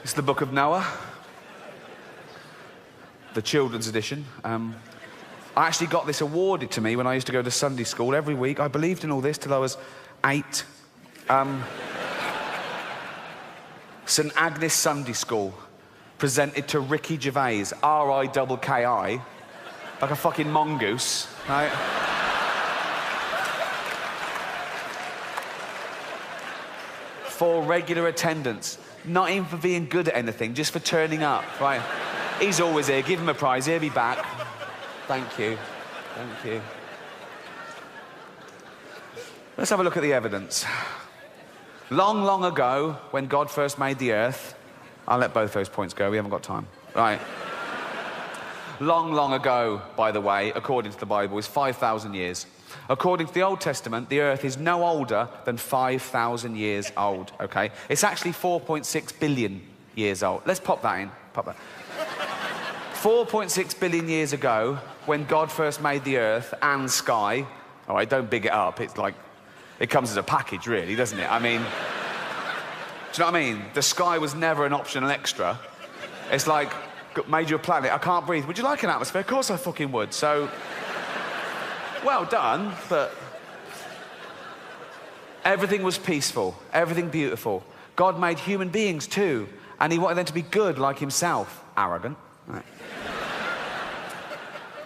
It's the Book of Noah, the children's edition. I actually got this awarded to me when I used to go to Sunday school every week. I believed in all this till I was 8. St Agnes Sunday School presented to Ricky Gervais, R-I-K-K-I, like a fucking mongoose, right? For regular attendance, not even for being good at anything, just for turning up, right? He's always here, give him a prize, he'll be back. Thank you, thank you. Let's have a look at the evidence. Long, long ago, when God first made the earth, I'll let both those points go, we haven't got time. Right. Long, long ago, by the way, according to the Bible, is 5,000 years. According to the Old Testament, the earth is no older than 5,000 years old, okay? It's actually 4.6 billion years old. Let's pop that in, pop that. 4.6 billion years ago, when God first made the earth and sky, all right, don't big it up, it's like, it comes as a package, really, doesn't it? I mean, do you know what I mean? The sky was never an optional extra. It's like, made you a planet, I can't breathe. Would you like an atmosphere? Of course I fucking would. So, well done, but everything was peaceful, everything beautiful. God made human beings too, and he wanted them to be good like himself. Arrogant. Right.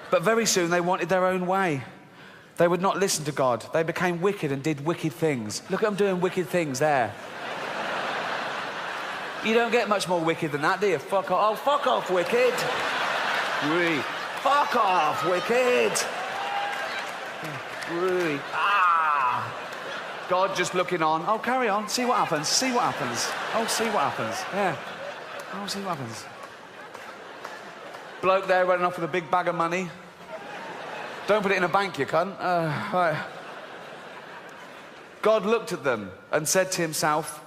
But very soon they wanted their own way. They would not listen to God. They became wicked and did wicked things. Look at them doing wicked things there. You don't get much more wicked than that, do you? Fuck off. Oh, fuck off, wicked. Really. Fuck off, wicked. Really. Ah. God just looking on. Oh, carry on. See what happens. See what happens. Oh, see what happens. Yeah. Oh, see what happens. Bloke there running off with a big bag of money. Don't put it in a bank, you cunt. Right. God looked at them and said to himself,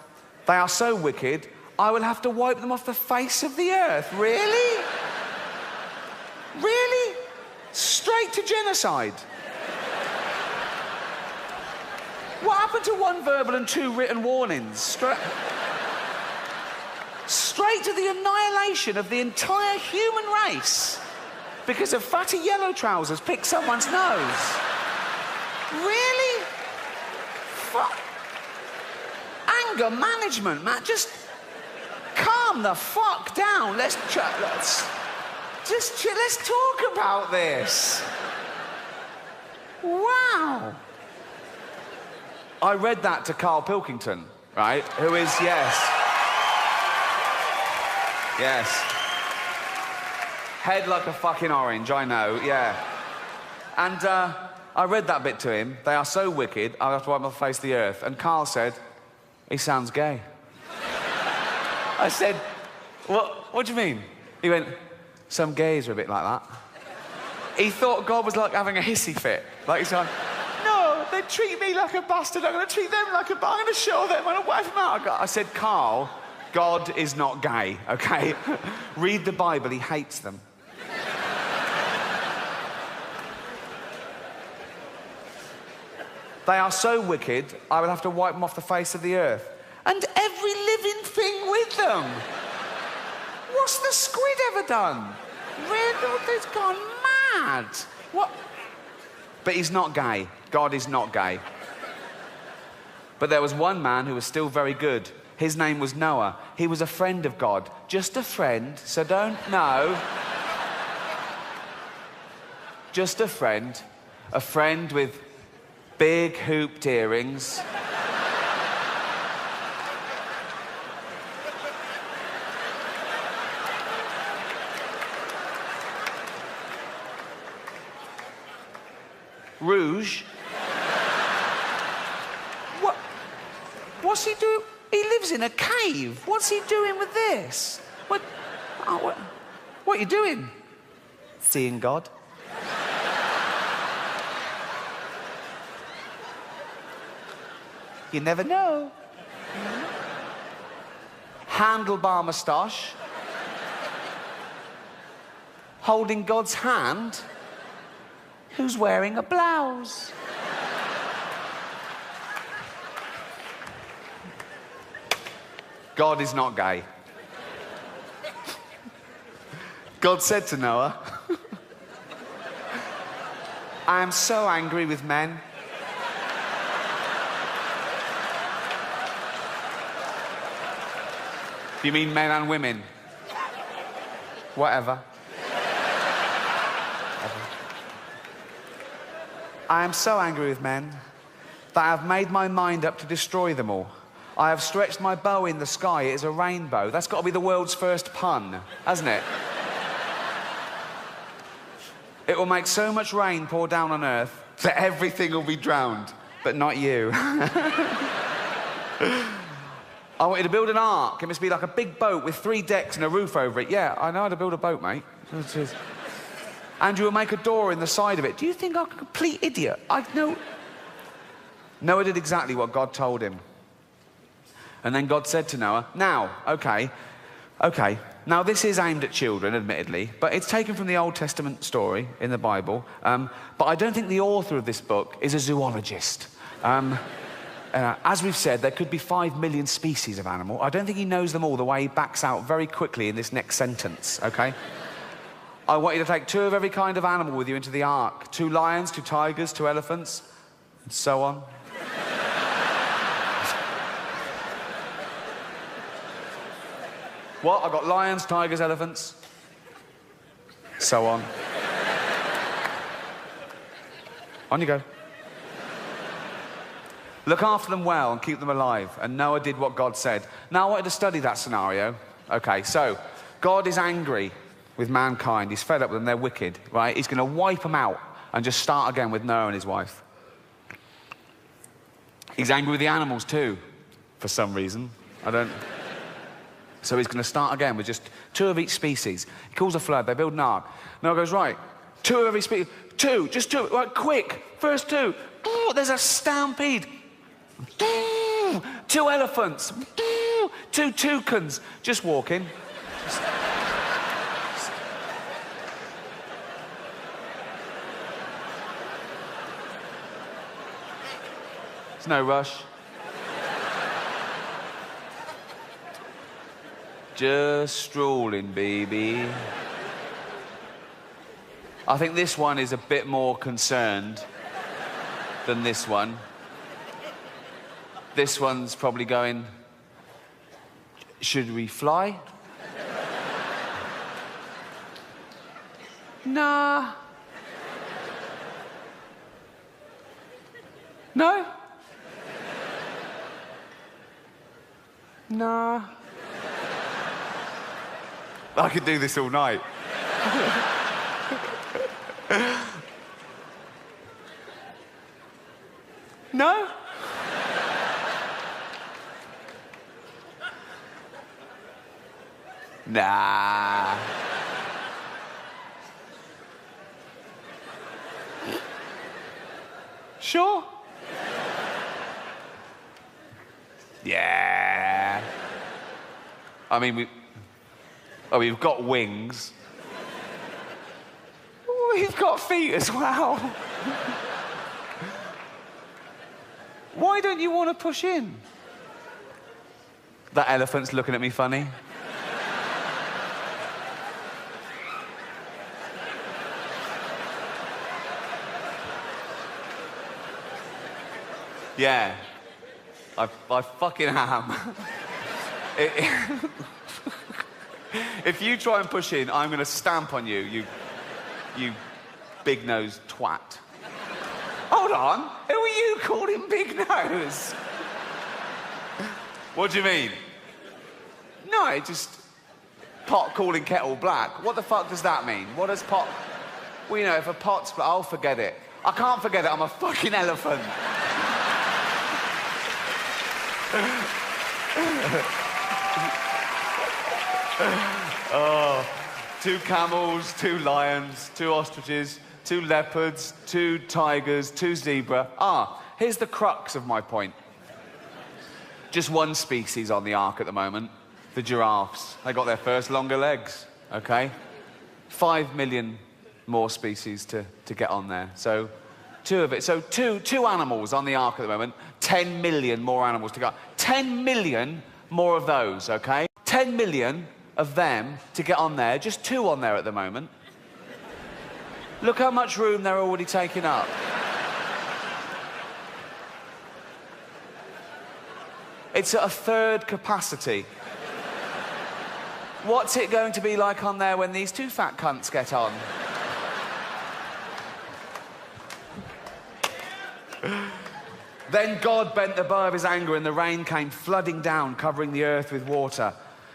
they are so wicked, I will have to wipe them off the face of the earth. Really? Really? Straight to genocide. What happened to 1 verbal and 2 written warnings? Straight to the annihilation of the entire human race because of fatty yellow trousers pick someone's nose. Really? Fuck. Anger management, man. Just calm the fuck down. Let's talk about this. Wow. I read that to Carl Pilkington, right? Who is, yes. Head like a fucking orange, I know, yeah. And I read that bit to him. They are so wicked, I'll have to wipe my face the earth. And Carl said, he sounds gay. I said, what do you mean? He went, some gays are a bit like that. He thought God was like having a hissy fit. Like he's like, no, they treat me like a bastard, I'm going to treat them like a bastard, I'm going to show them, I'm going to wipe them out. I said, Carl, God is not gay, okay? Read the Bible, he hates them. They are so wicked, I will have to wipe them off the face of the earth. And every living thing with them. What's the squid ever done? Really? It's gone mad. What? But he's not gay. God is not gay. But there was one man who was still very good. His name was Noah. He was a friend of God. Just a friend, so don't know. Just a friend. A friend with big hooped earrings. Rouge. What's he doing? He lives in a cave. What's he doing with this? What are you doing? Seeing God. You never know. Handlebar moustache. Holding God's hand. Who's wearing a blouse? God is not gay. God said to Noah, I am so angry with men. You mean men and women? Whatever. I am so angry with men that I have made my mind up to destroy them all. I have stretched my bow in the sky. It is a rainbow. That's got to be the world's first pun, hasn't it? It will make so much rain pour down on earth that everything will be drowned, but not you. I want you to build an ark. It must be like a big boat with 3 decks and a roof over it. Yeah, I know how to build a boat, mate. And you will make a door in the side of it. Do you think I'm a complete idiot? I know. Noah did exactly what God told him. And then God said to Noah, now, okay, now this is aimed at children, admittedly, but it's taken from the Old Testament story in the Bible. But I don't think the author of this book is a zoologist. As we've said, there could be 5 million species of animal. I don't think he knows them all, the way he backs out very quickly in this next sentence, okay? I want you to take 2 of every kind of animal with you into the ark. 2 lions, 2 tigers, 2 elephants, and so on. What? I got lions, tigers, elephants, so on. On you go. Look after them well and keep them alive. And Noah did what God said. Now I wanted to study that scenario. Okay, so God is angry with mankind. He's fed up with them. They're wicked, right? He's going to wipe them out and just start again with Noah and his wife. He's angry with the animals too, for some reason. So he's going to start again with just 2 of each species. He calls a flood. They build an ark. Noah goes, right, 2 of every species. 2, just 2. Right, quick. First 2. Ooh, there's a stampede. 2 elephants. 2 toucans. Just walking. There's no rush. Just strolling, baby. I think this one is a bit more concerned than this one. This one's probably going, should we fly? Nah. No? Nah. I could do this all night. No? Nah. Sure? Yeah. I mean, we've got wings. We've got feet as well. Why don't you want to push in? That elephant's looking at me funny. Yeah. I fucking am. If you try and push in, I'm going to stamp on you, you big-nosed twat. Hold on. Who are you calling big nose? What do you mean? No, it just... pot calling kettle black. What the fuck does that mean? What does pot... Well, you know, if a pot's... I'll forget it. I can't forget it. I'm a fucking elephant. Oh, 2 camels, 2 lions, 2 ostriches, 2 leopards, 2 tigers, 2 zebra. Here's the crux of my point. Just 1 species on the ark at the moment, the giraffes. They got their first longer legs, okay? 5 million more species to get on there. So 2 of it. So two animals on the ark at the moment, 10 million more animals to go. 10 million more of those, okay? 10 million of them to get on there, just 2 on there at the moment. Look how much room they're already taking up. It's at a 1/3 capacity. What's it going to be like on there when these 2 fat cunts get on? Then God bent the bow of his anger and the rain came flooding down, covering the earth with water.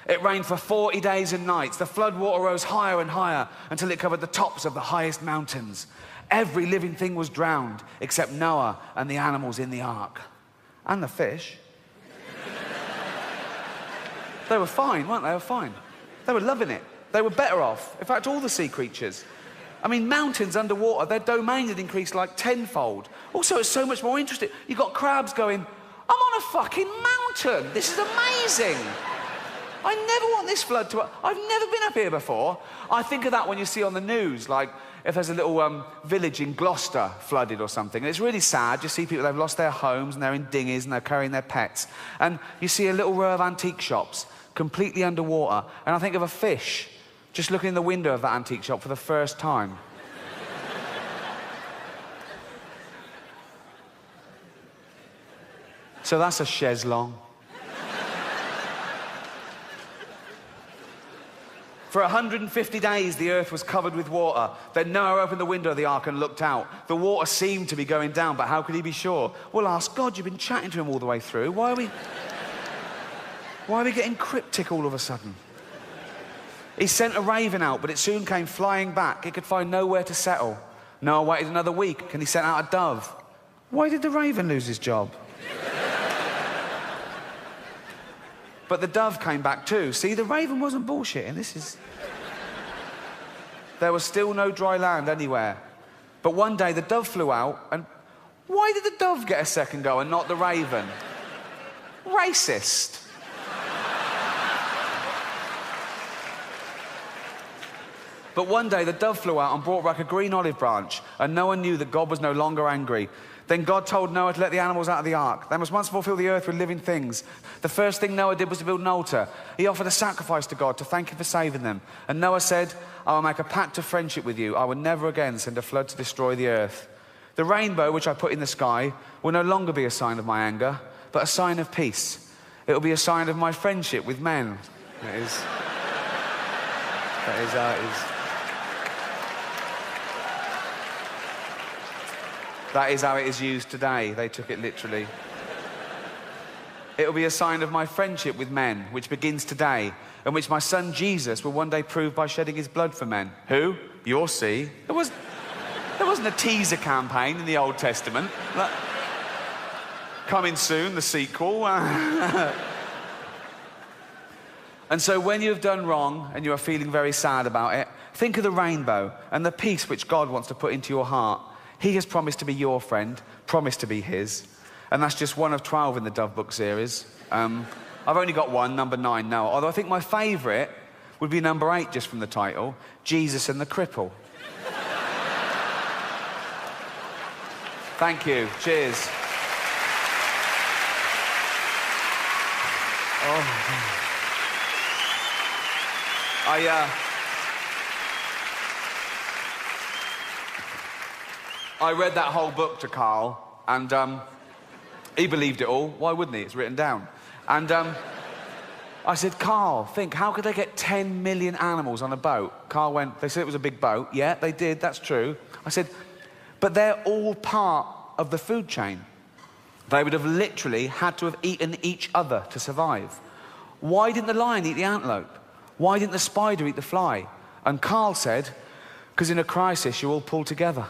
It rained for 40 days and nights. The flood water rose higher and higher until it covered the tops of the highest mountains. Every living thing was drowned except Noah and the animals in the ark. And the fish. They were fine, weren't they? They were fine. They were loving it. They were better off. In fact, all the sea creatures. I mean, mountains underwater, their domain had increased like 10-fold. Also, it's so much more interesting. You've got crabs going, I'm on a fucking mountain. This is amazing. I never want this flood to... I've never been up here before. I think of that when you see on the news, like if there's a little village in Gloucester flooded or something. And it's really sad. You see people, they've lost their homes and they're in dinghies and they're carrying their pets. And you see a little row of antique shops completely underwater. And I think of a fish just looking in the window of that antique shop for the first time. So that's a chaise longue. For 150 days, the earth was covered with water. Then Noah opened the window of the ark and looked out. The water seemed to be going down, but how could he be sure? Well, ask God. You've been chatting to him all the way through. Why are we getting cryptic all of a sudden? He sent a raven out, but it soon came flying back. It could find nowhere to settle. Noah waited another week, and he sent out a dove. Why did the raven lose his job? But the dove came back too. See, the raven wasn't bullshitting. There was still no dry land anywhere. But one day the dove flew out, and why did the dove get a second go and not the raven? Racist. But one day the dove flew out and brought back a green olive branch, and Noah knew that God was no longer angry. Then God told Noah to let the animals out of the ark. They must once more fill the earth with living things. The first thing Noah did was to build an altar. He offered a sacrifice to God to thank him for saving them. And Noah said, I will make a pact of friendship with you. I will never again send a flood to destroy the earth. The rainbow, which I put in the sky, will no longer be a sign of my anger, but a sign of peace. It will be a sign of my friendship with men. That is how it is. That is how it is used today. They took it literally. It will be a sign of my friendship with men, which begins today, and which my son Jesus will one day prove by shedding his blood for men. Who? You'll see. There wasn't a teaser campaign in the Old Testament. Coming soon, the sequel. And so when you have done wrong and you are feeling very sad about it, think of the rainbow and the peace which God wants to put into your heart. He has promised to be your friend, promised to be his. And that's just one of 12 in the Dove Book series. I've only got one, number 9 now. Although I think my favourite would be number 8, just from the title, Jesus and the Cripple. Thank you. Cheers. Oh, I read that whole book to Carl, and he believed it all. Why wouldn't he? It's written down. And I said, Carl, think, how could they get 10 million animals on a boat? Carl went, they said it was a big boat. Yeah, they did, that's true. I said, but they're all part of the food chain. They would have literally had to have eaten each other to survive. Why didn't the lion eat the antelope? Why didn't the spider eat the fly? And Carl said, because in a crisis, you all pull together.